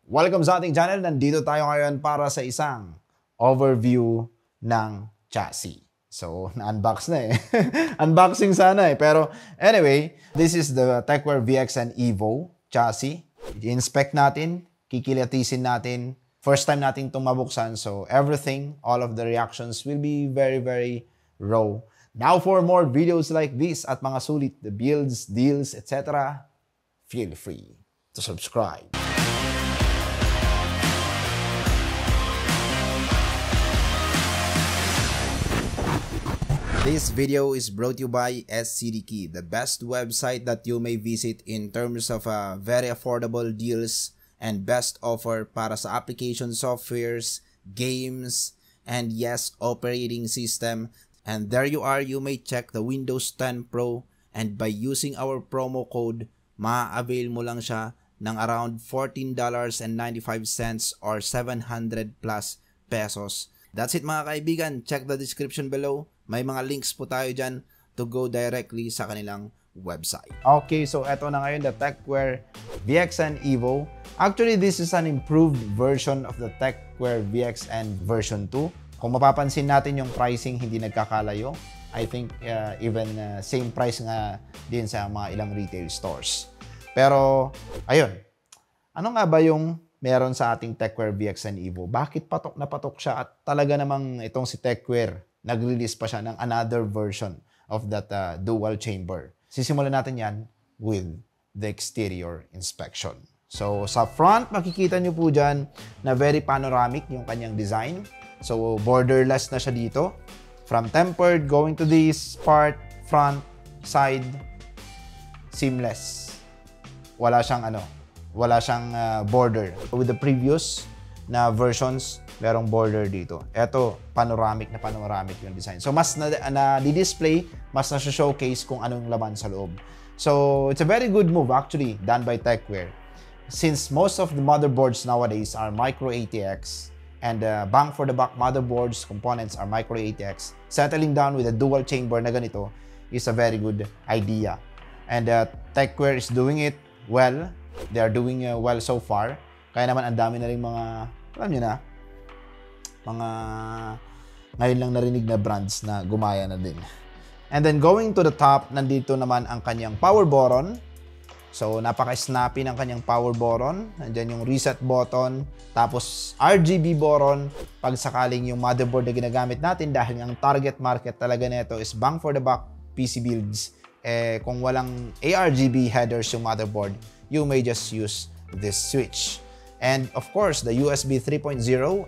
Welcome sa ating channel. Nandito tayo ngayon para sa isang overview ng chassis. So, na-unbox na eh. Unboxing sana eh. Pero anyway, this is the Techwear VXN Evo chassis. I-inspect natin, kikilatisin natin. First time natin itong mabuksan. So, everything, all of the reactions will be very, very raw. Now, for more videos like this at mga sulit, the builds, deals, etc., feel free to subscribe. This video is brought to you by SCDKey, the best website that you may visit in terms of very affordable deals and best offer para sa application softwares, games, and yes, operating system. And there you are, you may check the Windows 10 Pro, and by using our promo code, ma-avail mo lang siya ng around $14.95 or 700 plus pesos. That's it mga kaibigan. Check the description below. May mga links po tayo dyan to go directly sa kanilang website. Okay, so eto na ngayon the Techwear VXN Evo. Actually, this is an improved version of the Techwear VXN version 2. Kung mapapansin natin yung pricing, hindi nagkakalayo. I think even same price nga din sa mga ilang retail stores. Pero, ayun. Ano nga ba yung meron sa ating Techwear VXN Evo? Bakit patok na patok siya at talaga namang itong si Techwear nag-release pa siya ng another version of that dual chamber. Sisimulan natin yan with the exterior inspection. So, sa front, makikita nyo po dyan na very panoramic yung kanyang design. So, borderless na siya dito. From tempered, going to this part, front, side, seamless. Wala siyang border. With the previous na versions, merong border dito. Ito, panoramic yung design. So, mas na-display, mas na-showcase kung anong laman sa loob. So, it's a very good move actually, done by Techwear. Since most of the motherboards nowadays are micro ATX, and bang for the buck motherboards, components are micro ATX, settling down with a dual chamber na ganito is a very good idea. And Techwear is doing it well. They are doing well so far. Kaya naman ang dami na rin mga, alam nyo na, mga ngayon lang narinig na brands na gumaya na din. And then going to the top, nandito naman ang kanyang power button. So napaka-snappy ng kanyang power button. Nandiyan yung reset button, tapos RGB button pag sakaling yung motherboard na ginagamit natin, dahil ang target market talaga nito is bang for the buck PC builds. Kung walang ARGB headers yung motherboard, you may just use this switch. And of course, the USB 3.0,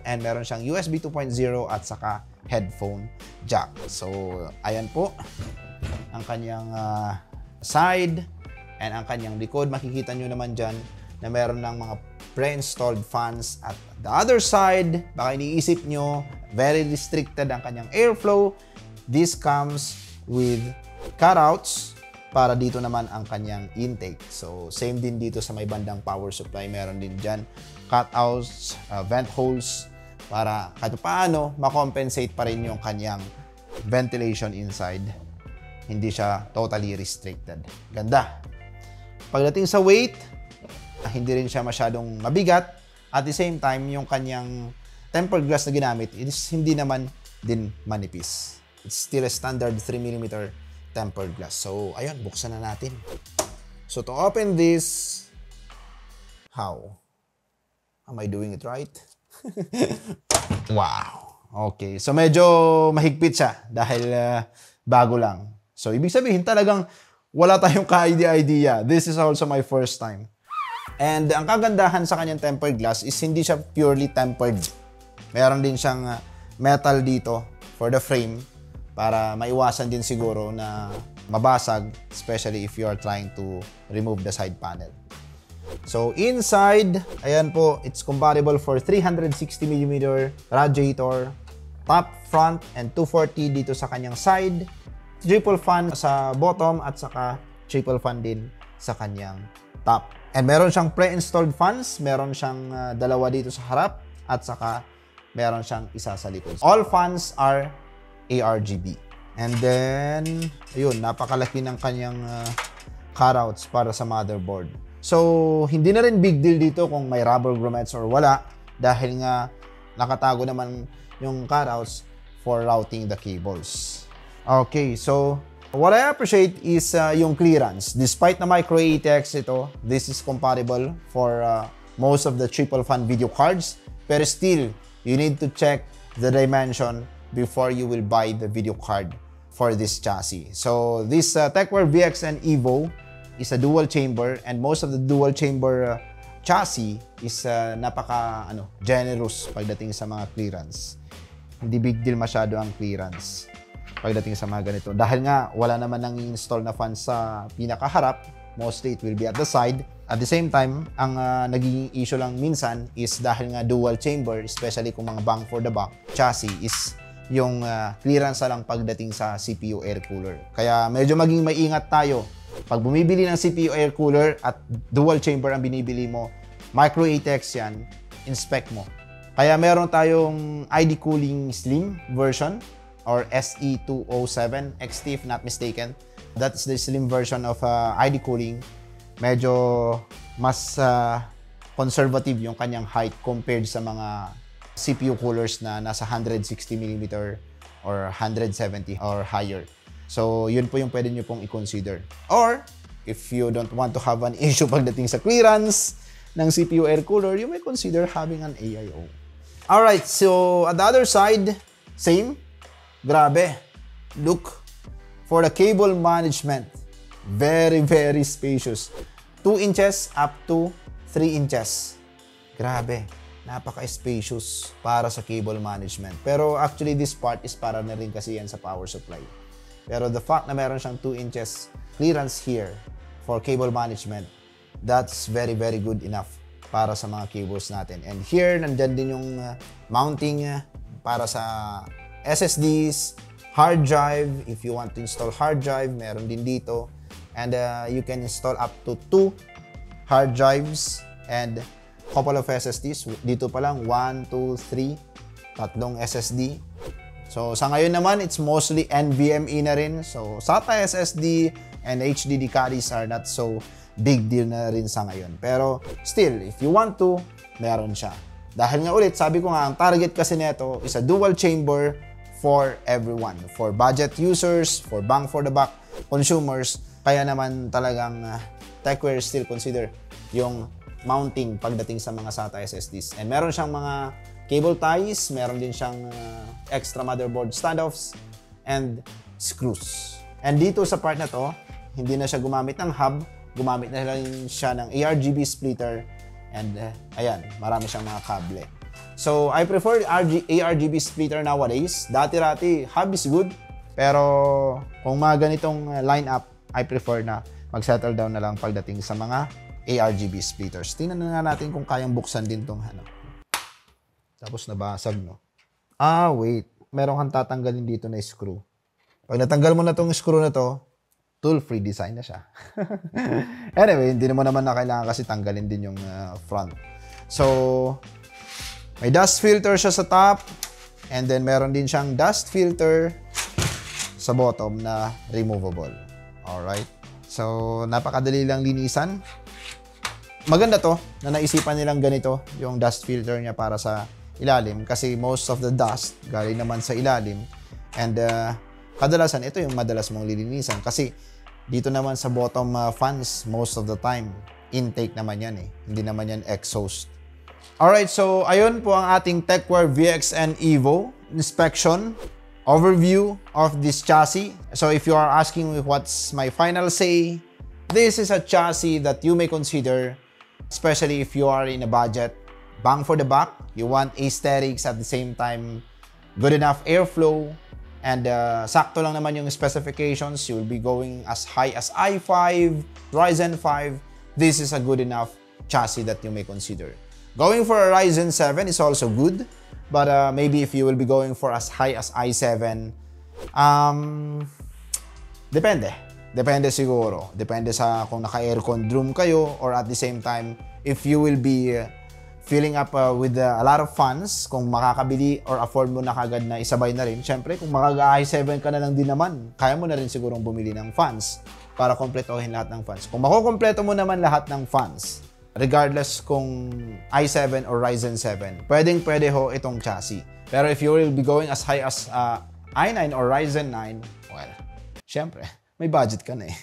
and meron siyang USB 2.0 at saka headphone jack. So, ayan po ang kanyang side and ang kanyang likod. Makikita nyo naman dyan na meron ng mga pre-installed fans. At the other side, baka iniisip nyo, very restricted ang kanyang airflow. This comes with cutouts para dito naman ang kanyang intake. So, same din dito sa may bandang power supply. Meron din dyan cutouts, vent holes, para kahit paano makompensate pa rin yung kanyang ventilation inside. Hindi siya totally restricted. Ganda. Pagdating sa weight, hindi rin siya masyadong mabigat. At the same time, yung kanyang tempered glass na ginamit, it is hindi naman din manipis. It's still a standard 3mm tempered glass. So, ayun, buksan na natin. So, to open this, how? Am I doing it right? Wow. Okay. So, medyo mahigpit siya dahil bago lang. So, ibig sabihin talagang wala tayong ka-idea. This is also my first time. And ang kagandahan sa kanyang tempered glass is hindi siya purely tempered. Meron din siyang metal dito for the frame, para maiwasan din siguro na mabasag, especially if you are trying to remove the side panel. So inside, ayan po, it's compatible for 360mm radiator, top, front, and 240 dito sa kanyang side. Triple fan sa bottom at saka triple fan din sa kanyang top. And meron siyang pre-installed fans, meron siyang dalawa dito sa harap at saka meron siyang isa sa likod. All fans are ARGB. And then, ayun, napakalaki ng kanyang cutouts para sa motherboard. So, hindi na rin big deal dito kung may rubber grommets or wala dahil nga nakatago naman yung cutouts for routing the cables. Okay, so what I appreciate is yung clearance. Despite na micro ATX ito, this is compatible for most of the triple fan video cards. Pero still, you need to check the dimension before you will buy the video card for this chassis. So this TechWare VXN Evo is a dual chamber, and most of the dual chamber chassis is napaka generous pagdating sa mga clearance. Hindi big deal masyado ang clearance pagdating sa mga ganito. Dahil nga wala naman nang install na fan sa pinakaharap, mostly it will be at the side. At the same time, ang naging issue lang minsan is dahil nga dual chamber, especially kung mga bang for the buck chassis, is yung clearance lang pagdating sa CPU air cooler. Kaya medyo maging maingat tayo. Pag bumibili ng CPU air cooler at dual chamber ang binibili mo, micro ATX yan, inspect mo. Kaya meron tayong ID Cooling Slim version or SE207 XT if not mistaken. That's the slim version of ID Cooling. Medyo mas conservative yung kanyang height compared sa mga CPU coolers na nasa 160mm or 170 or higher. So, yun po yung pwede nyo pong i-consider. Or, if you don't want to have an issue pagdating sa clearance ng CPU air cooler, you may consider having an AIO. Alright, so at the other side, same. Grabe. Look, for the cable management, very, very spacious. 2 inches up to 3 inches. Grabe. Napaka-spacious para sa cable management. Pero actually, this part is para na rin kasi yan sa power supply. Pero the fact na meron siyang 2 inches clearance here for cable management, that's very, very good enough para sa mga cables natin. And here, nandyan din yung mounting para sa SSDs, hard drive. If you want to install hard drive, meron din dito. And you can install up to 2 hard drives and couple of SSDs. Dito pa lang, 1, 2, 3, tatlong SSD. So, sa ngayon naman, it's mostly NVMe na rin. So, SATA SSD and HDD carries are not so big deal na rin sa ngayon. Pero, still, if you want to, meron siya. Dahil nga ulit, sabi ko nga, ang target kasi nito is a dual chamber for everyone. For budget users, for bang for the buck consumers. Kaya naman talagang TechWare still consider yung mounting pagdating sa mga SATA SSDs. And meron siyang mga cable ties, meron din siyang extra motherboard standoffs, and screws. And dito sa part na to, hindi na siya gumamit ng hub, gumamit na lang siya ng ARGB splitter, and ayan, marami siyang mga kable. So, I prefer ARGB splitter nowadays. Dati-rati, hub is good, pero kung mga ganitong lineup, I prefer na mag-settle down na lang pagdating sa mga ARGB splitters. Tingnan na nga natin kung kayang buksan din tong Tapos nabasag, no? Ah, wait. Meron kang tatanggalin dito na screw. Pag natanggal mo na tong screw na to, tool-free design na siya. Anyway, hindi naman na kailangan kasi tanggalin din yung front. So, may dust filter siya sa top. And then, meron din siyang dust filter sa bottom na removable. Alright? So, napakadali lang linisan. Maganda to na naisipan nilang ganito yung dust filter niya para sa ilalim kasi most of the dust galing naman sa ilalim and kadalasan ito yung madalas mong lilinisan kasi dito naman sa bottom fans most of the time intake naman yan hindi naman yan exhaust. Alright, so ayun po ang ating TechWare VXN Evo inspection overview of this chassis. So if you are asking me what's my final say, this is a chassis that you may consider. Especially if you are in a budget, bang for the buck, you want aesthetics at the same time, good enough airflow, and sakto lang naman yung specifications. You will be going as high as i5, Ryzen 5. This is a good enough chassis that you may consider. Going for a Ryzen 7 is also good, but maybe if you will be going for as high as i7, depende. Depende siguro. Depende sa kung naka-aircon room kayo or at the same time, if you will be filling up with a lot of fans, kung makakabili or afford mo na kagad na isabay na rin. Siyempre, kung makaga-i7 ka na lang din naman, kaya mo na rin sigurong bumili ng fans. para kompletohin lahat ng fans. Kung makukompleto mo naman lahat ng fans, regardless kung i7 or Ryzen 7, pwede ho itong chassis. Pero if you will be going as high as i9 or Ryzen 9, well, syempre, may budget ka na eh.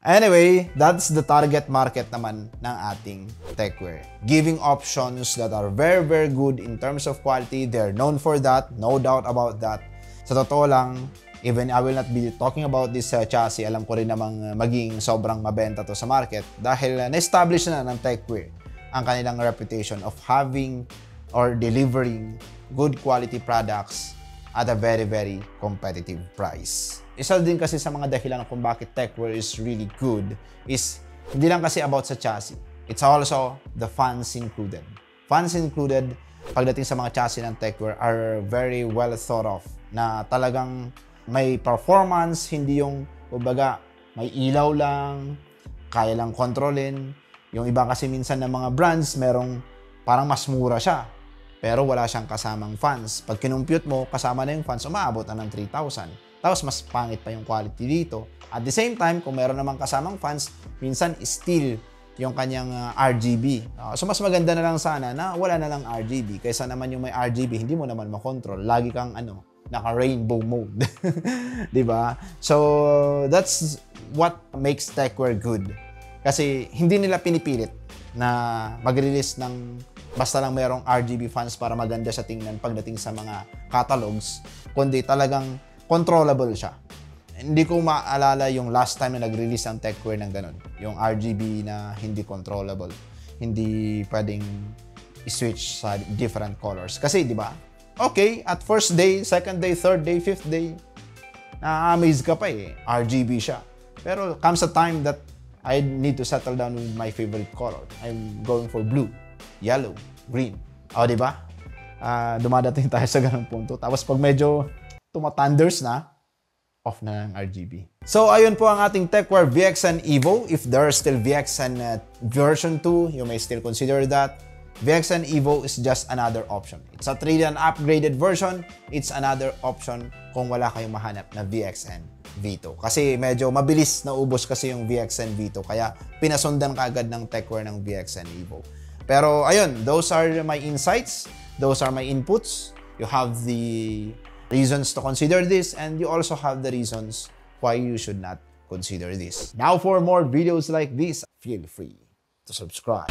Anyway, that's the target market naman ng ating Techware. Giving options that are very, very good in terms of quality. They're known for that, no doubt about that. Sa totoo lang, even I will not be talking about this chassis, alam ko rin namang maging sobrang mabenta to sa market dahil na-establish na ng Techware ang kanilang reputation of having or delivering good quality products at a very, very competitive price. Isa din kasi sa mga dahilan kung bakit Techware is really good is hindi lang kasi about sa chassis. It's also the fans included. Fans included, pagdating sa mga chassis ng Techware, are very well thought of na talagang may performance, hindi yung kumbaga may ilaw lang, kaya lang kontrolin. Yung iba kasi minsan ng mga brands, merong parang mas mura siya, pero wala siyang kasamang fans. Pag kinumpute mo, kasama na yung fans, umaabot na ng 3,000. Tapos mas pangit pa yung quality dito. At the same time, kung meron namang kasamang fans, minsan still yung kanyang RGB. So mas maganda na lang sana na wala na lang RGB. Kaysa naman yung may RGB, hindi mo naman makontrol. Lagi kang naka-rainbow mode. Diba? So that's what makes Techware good. Kasi hindi nila pinipilit na mag-release ng basta lang merong RGB fans para maganda sa tingnan pagdating sa mga catalogs, kundi talagang controllable siya. Hindi ko maalala yung last time na nag-release ang Techware ng ganun. Yung RGB na hindi controllable. Hindi pwedeng i-switch sa different colors. Kasi, di ba? Okay, at first day, second day, third day, fifth day, na-amaze ka pa eh. RGB siya. Pero comes a time that I need to settle down with my favorite color. I'm going for blue, yellow, green. O, di ba? Dumadating tayo sa ganung punto. Tapos pag medyo tumatanders na, off na ng RGB. So, ayun po ang ating Techware VXN Evo. If there is still VXN version 2, you may still consider that. VXN Evo is just another option. It's a 3D upgraded version. It's another option kung wala kayong mahanap na VXN Vito. Kasi medyo mabilis na ubos kasi yung VXN Vito. Kaya pinasundan ka agad ng Techware ng VXN Evo. Pero ayun, those are my insights. Those are my inputs. You have the reasons to consider this, and you also have the reasons why you should not consider this. Now for more videos like this, feel free to subscribe.